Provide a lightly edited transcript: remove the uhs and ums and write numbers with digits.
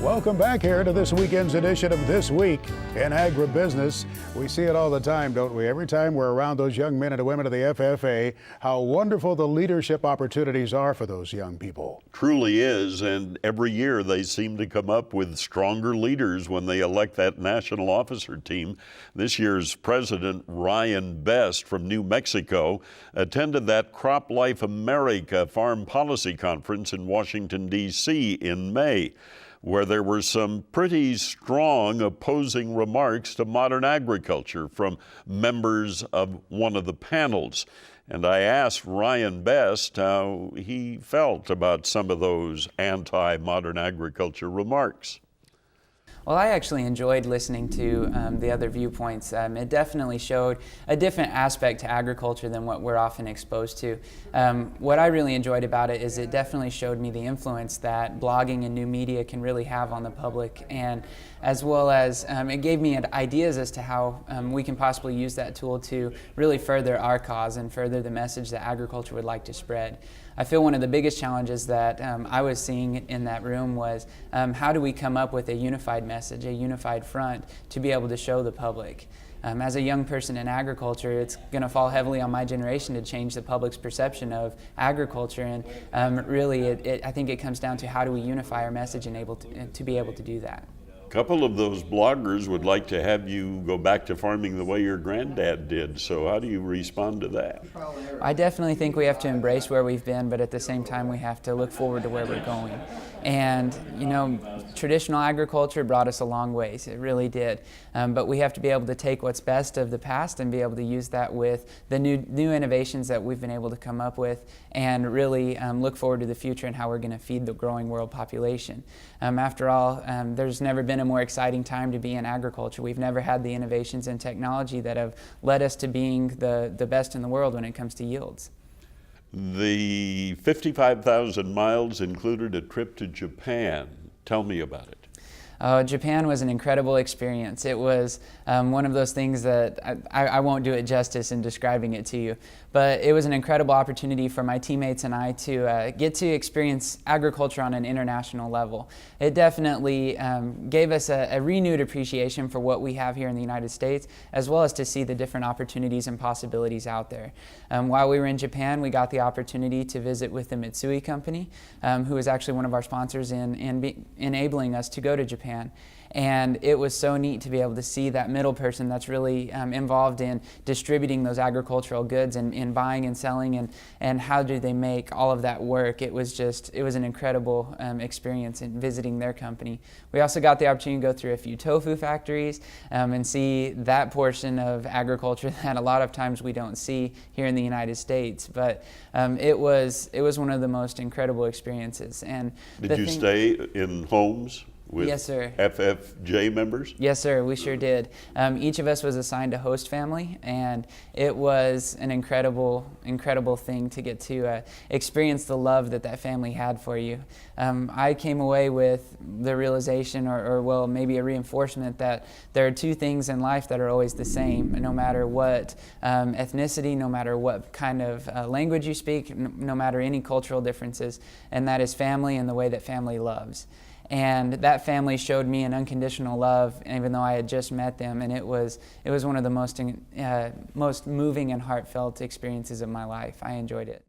Welcome back here to this weekend's edition of This Week in Agribusiness. We see it all the time, don't we? Every time we're around those young men and women of the FFA, how wonderful the leadership opportunities are for those young people. Truly is, and every year they seem to come up with stronger leaders when they elect that national officer team. This year's president, Orion Best from New Mexico, attended that Crop Life America Farm Policy Conference in Washington, D.C. in May, where there were some pretty strong opposing remarks to modern agriculture from members of one of the panels. And I asked Orion Best how he felt about some of those anti-modern agriculture remarks. Well, I actually enjoyed listening to the other viewpoints. It definitely showed a different aspect to agriculture than what we're often exposed to. What I really enjoyed about it is it definitely showed me the influence that blogging and new media can really have on the public, and as well as it gave me ideas as to how we can possibly use that tool to really further our cause and further the message that agriculture would like to spread. I feel one of the biggest challenges that I was seeing in that room was how do we come up with a unified message, a unified front to be able to show the public. As a young person in agriculture, it's going to fall heavily on my generation to change the public's perception of agriculture, and really I think it comes down to how do we unify our message and to be able to do that. A couple of those bloggers would like to have you go back to farming the way your granddad did. So how do you respond to that? I definitely think we have to embrace where we've been, but at the same time we have to look forward to where we're going. And you know, traditional agriculture brought us a long ways. It really did. But we have to be able to take what's best of the past and be able to use that with the new innovations that we've been able to come up with, and really look forward to the future and how we're going to feed the growing world population. After all, there's never been a more exciting time to be in agriculture. We've never had the innovations and technology that have led us to being the best in the world when it comes to yields. The 55,000 miles included a trip to Japan. Tell me about it. Japan was an incredible experience. It was one of those things that I won't do it justice in describing it to you, but it was an incredible opportunity for my teammates and I to get to experience agriculture on an international level. It definitely gave us a renewed appreciation for what we have here in the United States, as well as to see the different opportunities and possibilities out there. While we were in Japan, we got the opportunity to visit with the Mitsui company, who is actually one of our sponsors in enabling us to go to Japan. And it was so neat to be able to see that middle person that's really involved in distributing those agricultural goods and in buying and selling, and how do they make all of that work. It was an incredible experience in visiting their company. We also got the opportunity to go through a few tofu factories and see that portion of agriculture that a lot of times we don't see here in the United States. But it was one of the most incredible experiences. And did you stay in homes with yes, sir. FFJ members? Yes, sir, we sure did. Each of us was assigned a host family, and it was an incredible thing to get to experience the love that family had for you. I came away with the realization, or well, maybe a reinforcement, that there are two things in life that are always the same, no matter what ethnicity, no matter what kind of language you speak, no matter any cultural differences, and that is family and the way that family loves. And that family showed me an unconditional love, even though I had just met them, and it was one of the most moving and heartfelt experiences of my life. I enjoyed it.